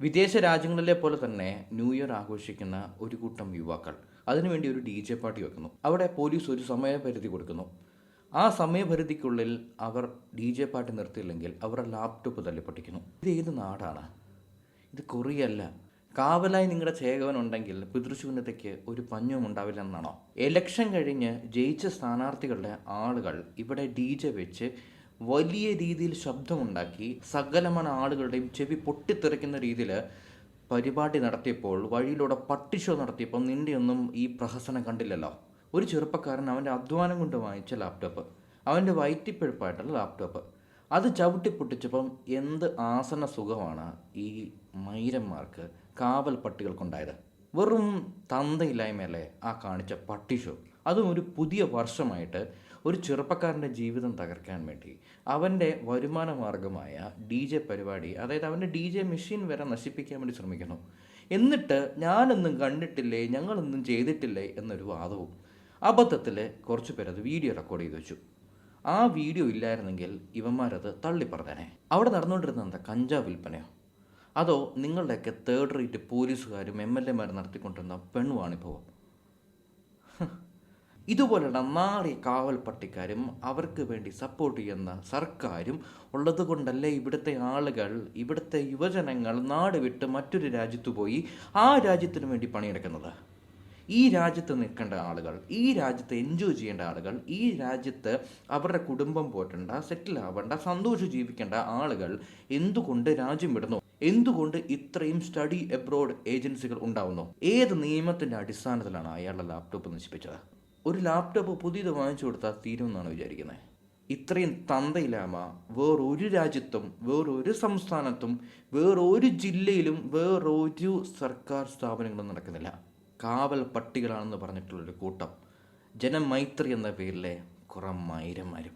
വിദേശ രാജ്യങ്ങളിലെ പോലെ തന്നെ ന്യൂ ഇയർ ആഘോഷിക്കുന്ന ഒരു കൂട്ടം യുവാക്കൾ അതിനുവേണ്ടി ഒരു DJ പാർട്ടി വെക്കുന്നു. അവിടെ പോലീസ് ഒരു സമയപരിധി കൊടുക്കുന്നു. ആ സമയപരിധിക്കുള്ളിൽ അവർ DJ പാർട്ടി നിർത്തിയില്ലെങ്കിൽ അവരുടെ ലാപ്ടോപ്പ് തല്ലിപ്പൊട്ടിക്കുന്നു. ഇത് ഏത് നാടാണ്? ഇത് കൊറിയല്ല. കാവലായി നിങ്ങളുടെ ചേകവനുണ്ടെങ്കിൽ പിതൃശൂന്യതയ്ക്ക് ഒരു പഞ്ഞവും ഉണ്ടാവില്ലെന്നാണോ? എലക്ഷൻ കഴിഞ്ഞ് ജയിച്ച സ്ഥാനാർത്ഥികളുടെ ആളുകൾ ഇവിടെ DJ വെച്ച് വലിയ രീതിയിൽ ശബ്ദമുണ്ടാക്കി സകലമായ ആളുകളുടെയും ചെവി പൊട്ടിത്തെറിക്കുന്ന രീതിയിൽ പരിപാടി നടത്തിയപ്പോൾ, വഴിയിലൂടെ പട്ടി ഷോ നടത്തിയപ്പോൾ നിൻ്റെയൊന്നും ഈ പ്രഹസനം കണ്ടില്ലല്ലോ. ഒരു ചെറുപ്പക്കാരൻ അവൻ്റെ അധ്വാനം കൊണ്ട് വാങ്ങിച്ച ലാപ്ടോപ്പ്, അവൻ്റെ വയറ്റിപ്പിഴപ്പായിട്ടുള്ള ലാപ്ടോപ്പ്, അത് ചവിട്ടി പൊട്ടിച്ചപ്പം എന്ത് ആസന സുഖമാണ് ഈ മൈരന്മാർക്ക്, കാവൽ പട്ടികൾക്കുണ്ടായത്. വെറും തന്തയില്ലായ്മയല്ലേ ആ കാണിച്ച പട്ടി ഷോ. അതും ഒരു പുതിയ വർഷമായിട്ട് ഒരു ചെറുപ്പക്കാരൻ്റെ ജീവിതം തകർക്കാൻ വേണ്ടി അവൻ്റെ വരുമാന മാർഗമായ DJ പരിപാടി, അതായത് അവൻ്റെ DJ മെഷീൻ വരെ നശിപ്പിക്കാൻ വേണ്ടി ശ്രമിക്കുന്നു. എന്നിട്ട് ഞാനൊന്നും കണ്ടിട്ടില്ലേ, ഞങ്ങളൊന്നും ചെയ്തിട്ടില്ലേ എന്നൊരു വാദവും. അബദ്ധത്തിൽ കുറച്ച് പേരത് വീഡിയോ റെക്കോർഡ് ചെയ്ത് വെച്ചു. ആ വീഡിയോ ഇല്ലായിരുന്നെങ്കിൽ ഇവന്മാരത് തള്ളിപ്പറഞ്ഞേനെ. അവിടെ നടന്നുകൊണ്ടിരുന്ന എന്താ, കഞ്ചാവ് വിൽപ്പനയോ? അതോ നിങ്ങളുടെയൊക്കെ തേർഡ് റേറ്റ് പോലീസുകാരും MLA മാരും നടത്തിക്കൊണ്ടിരുന്ന പെണ്ണുവാണിപ്പോൾ? ഇതുപോലുള്ള നാറിയ കാവൽ പട്ടിക്കാരും അവർക്ക് വേണ്ടി സപ്പോർട്ട് ചെയ്യുന്ന സർക്കാരും ഉള്ളത് കൊണ്ടല്ലേ ഇവിടുത്തെ ആളുകൾ, ഇവിടുത്തെ യുവജനങ്ങൾ നാട് വിട്ട് മറ്റൊരു രാജ്യത്ത് പോയി ആ രാജ്യത്തിന് വേണ്ടി പണിയെടുക്കുന്നത്. ഈ രാജ്യത്ത് നിൽക്കേണ്ട ആളുകൾ, ഈ രാജ്യത്ത് എൻജോയ് ചെയ്യേണ്ട ആളുകൾ, ഈ രാജ്യത്ത് അവരുടെ കുടുംബം പോറ്റേണ്ട, സെറ്റിൽ ആവേണ്ട, സന്തോഷം ജീവിക്കേണ്ട ആളുകൾ എന്തുകൊണ്ട് രാജ്യം വിടുന്നു? എന്തുകൊണ്ട് ഇത്രയും സ്റ്റഡി എബ്രോഡ് ഏജൻസികൾ ഉണ്ടാവുന്നു? ഏത് നിയമത്തിൻ്റെ അടിസ്ഥാനത്തിലാണ് അയാളുടെ ലാപ്ടോപ്പ് നശിപ്പിച്ചത്? ഒരു ലാപ്ടോപ്പ് പുതിയത് വാങ്ങിച്ചു കൊടുത്താൽ തീരുമെന്നാണ് വിചാരിക്കുന്നത്? ഇത്രയും തന്തയില്ലാമ വേറൊരു രാജ്യത്തും, വേറൊരു സംസ്ഥാനത്തും, വേറൊരു ജില്ലയിലും, വേറൊരു സർക്കാർ സ്ഥാപനങ്ങളും നടക്കുന്നില്ല. കാവൽ പട്ടികളാണെന്ന് പറഞ്ഞിട്ടുള്ളൊരു കൂട്ടം, ജനമൈത്രി എന്ന പേരിലെ കുറേ മൈരന്മാരും.